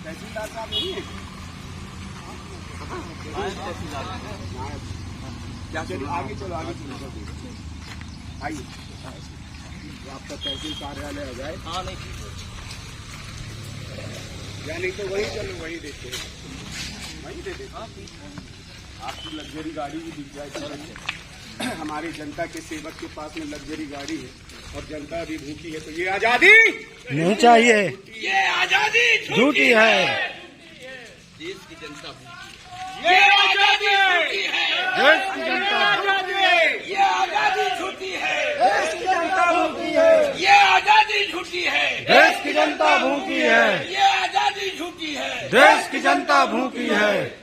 तहसीलदार साहब नहीं है क्या? चलिए आगे चलो, आगे चलो, आइए आपका तहसील कार्यालय आ जाए। हाँ नहीं या नहीं तो वही चलो, वही देखते हैं, वही देते आपकी लग्जरी गाड़ी भी दिख जाए तो हमारी जनता के सेवक के पास में लग्जरी गाड़ी है और जनता अभी भूखी है, तो ये आजादी नहीं चाहिए, ये आजादी झूठी है। देश की जनता ये आजादी झूठी है, देश की जनता ये आजादी झूठी है, देश की जनता भूखी है, ये आजादी झूठी है, देश की जनता भूखी है, ये आजादी झूठी है, देश की जनता भूखी है।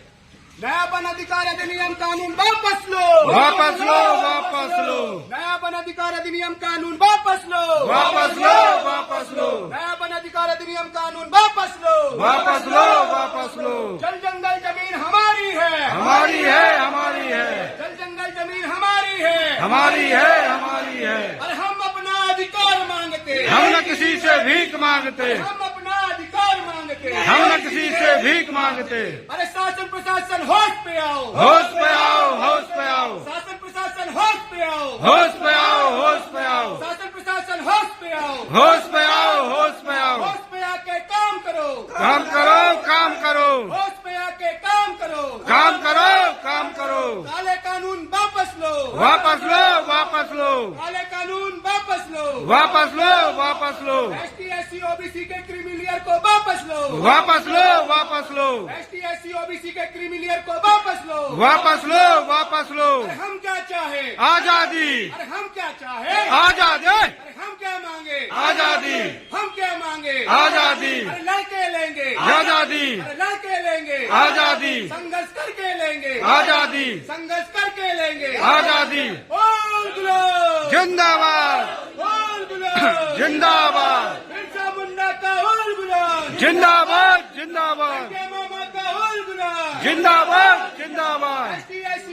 नया वन अधिकार अधिनियम कानून वापस लो, वापस लो, वापस लो, नया वन अधिकार अधिनियम कानून वापस लो, वापस लो, वापस लो, नया वन अधिकार अधिनियम कानून वापस लो, वापस लो, वापस लो। जल जंगल जमीन हमारी है, हमारी है, हमारी है, जल जंगल जमीन हमारी है, हमारी है, हमारी है। और हम अपना अधिकार मांगते, हम न किसी से भीख मांगते, हम अपना अधिकार मांगते, हम न किसी से भीख मांगते। अरे शासन प्रशासन होश पे आओ, होश पे आओ, होश पे आओ, शासन प्रशासन होश पे आओ, होश पे आओ, होश पे आओ, शासन प्रशासन होश पे आओ, होश पे आओ, होश पे आओ। होश पे आके काम करो, काम करो, काम करो, होश पे आके काम करो, काम करो, काम करो। काले कानून वापस लो, वापस लो, वापस लो, काले कानून वापस लो, वापस लो, वापस लो, ST SC OBC के क्रिमिलियर को वापस लो, वापस लो, वापस लो, ST SC OBC के क्रिमिलियर को वापस लो, वापस लो, वापस लो। अरे हम क्या चाहे, आजादी, अरे हम क्या चाहे, आजादी, अरे हम क्या मांगे, आजादी, हम क्या मांगे, आजादी, अरे लड़के लेंगे, आजादी, अरे लड़के लेंगे, आजादी, संघर्ष करके लेंगे, आजादी, संघर्ष करके लेंगे, आजादी। बोल गुलाम, जिंदाबाद, बोल गुलाम, जिंदाबाद, बिरसा मुंडा का बोल गुलाम, जिंदाबाद, जिंदाबाद, के मामा का बोल गुलाम, जिंदाबाद, जिंदाबाद। ST SC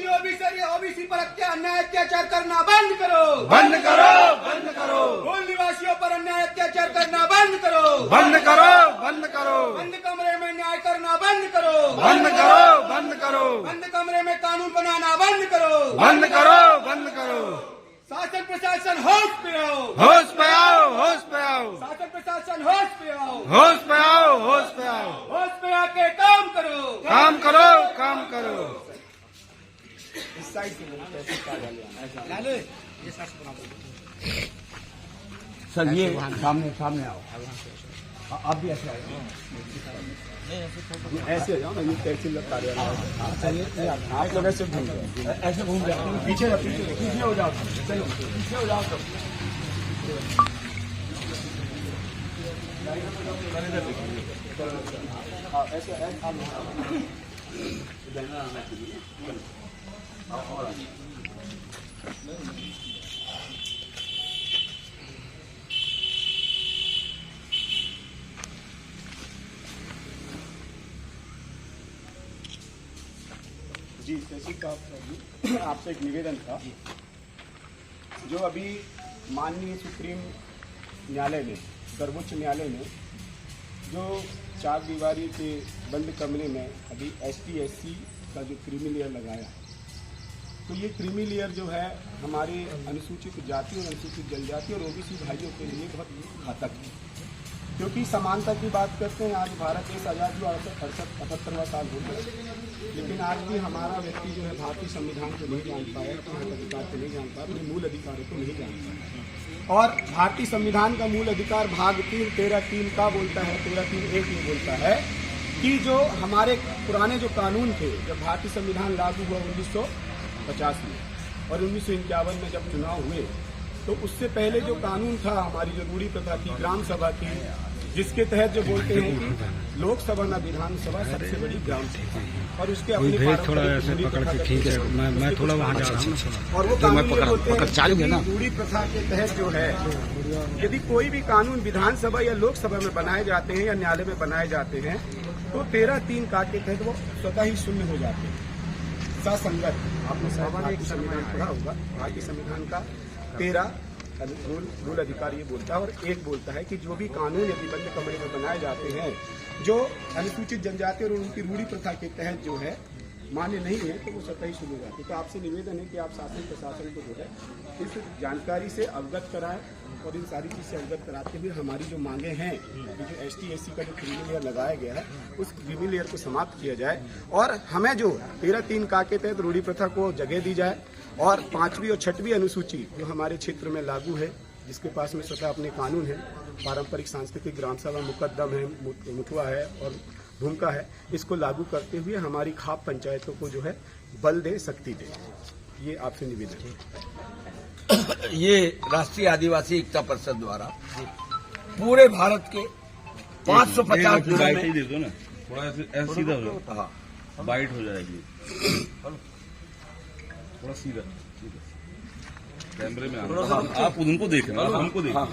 OBC पर अन्याय अत्याचार करना बंद करो, बंद करो, बंद करो, मूल निवासियों पर अन्याय अत्याचार करना बंद करो, बंद करो, बंद करो, बंद कमरे में न्याय करना बंद करो, बंद करो, बंद करो, बंद कमरे में कानून बनाना बंद करो, बंद करो, बंद करो। शासन प्रशासन होश पे आओ, होश पे आओ, होश पे आओ, शासन प्रशासन होश पे आओ, होश पे आओ, होश पे आओ। होश पे आके काम करो, काम करो, काम करो। इस साइड से सर, ये सामने सामने आओ, आप भी ऐसे आओ, ऐसे हो जाओ ना, ये तहसील कार्यालय, आप लोग ऐसे घूम जाओ, ऐसे घूम जाओ, पीछे पीछे हो जाओ, चलो पीछे हो जाओ सब। ऐसे जी तहसील साहब, आपसे एक निवेदन था। जो अभी माननीय सुप्रीम न्यायालय ने, सर्वोच्च न्यायालय ने जो 4 दीवारी के बंद कमरे में अभी ST SC का जो क्रीमी लगाया, तो ये क्रीमी लेयर जो है हमारे अनुसूचित जाति और अनुसूचित जनजाति और OBC भाइयों के लिए बहुत घातक है, क्योंकि समानता की बात करते हैं। आज भारत देश आज़ाद हुआ 78वां साल हो गया, लेकिन आज भी हमारा व्यक्ति जो है भारतीय संविधान को नहीं जान पाया, अपने अधिकार को नहीं जान पाया, अपने मूल अधिकारों को नहीं जान पाया। और भारतीय संविधान का मूल अधिकार भाग 3 13(3) का बोलता है, 13(3)(1) में बोलता है कि जो हमारे पुराने जो कानून थे, जब भारतीय संविधान लागू हुआ 1950 में और 1951 में जब चुनाव हुए, तो उससे पहले जो कानून था, हमारी जो रूढ़ी प्रथा थी, ग्राम सभा की, जिसके तहत जो बोलते हैं कि लोकसभा न विधानसभा सबसे बड़ी ग्राम सभा, और उसके अपने थोड़ा ऐसे पकड़ के, ठीक है, मैं थोड़ा वहाँ जा रहा हूँ, और वो कानून रूढ़ी प्रथा के तहत जो है, यदि कोई भी कानून विधानसभा या लोकसभा में बनाए जाते हैं या न्यायालय में बनाए जाते हैं, तो 13(3) का के तहत वो स्वतः ही शून्य हो जाते हैं, ससंगत। आपने भारतीय संविधान पढ़ा होगा, भारतीय संविधान का 13 रूल अधिकार ये बोलता है, और 1 बोलता है कि जो भी कानून यदि बंद कमरे में बनाए जाते हैं जो अनुसूचित जनजाति और उनकी रूढ़ी प्रथा के तहत जो है मान्य नहीं है, तो वो सतही शुरू होगा। तो आपसे निवेदन है कि आप शासन प्रशासन को जो है इस जानकारी से अवगत कराएं और इन सारी चीज़ से अवगत कराते हुए हमारी जो मांगे हैं, कि जो ST/SC का जो क्रीमी लेयर लगाया गया है उस क्रीमी लेयर को समाप्त किया जाए और हमें जो 13(3) का के तहत रूढ़ी प्रथा को जगह दी जाए और 5वीं और 6वीं अनुसूची जो हमारे क्षेत्र में लागू है, जिसके पास में स्वतः अपने कानून है, पारंपरिक सांस्कृतिक ग्राम सभा मुकद्दम है, मुतुआ है और भूमिका है, इसको लागू करते हुए हमारी खाप पंचायतों को जो है बल दे, शक्ति दे। ये आपसे निवेदन है। ये राष्ट्रीय आदिवासी एकता परिषद द्वारा पूरे भारत के 550 जिलों बाइट ही में दे दो ना, थोड़ा ऐसे सीधा हो जाओ, हाँ, बाइट हो जाएगी, थोड़ा सीधा कैमरे में आप उनको देखें, हमको देखें।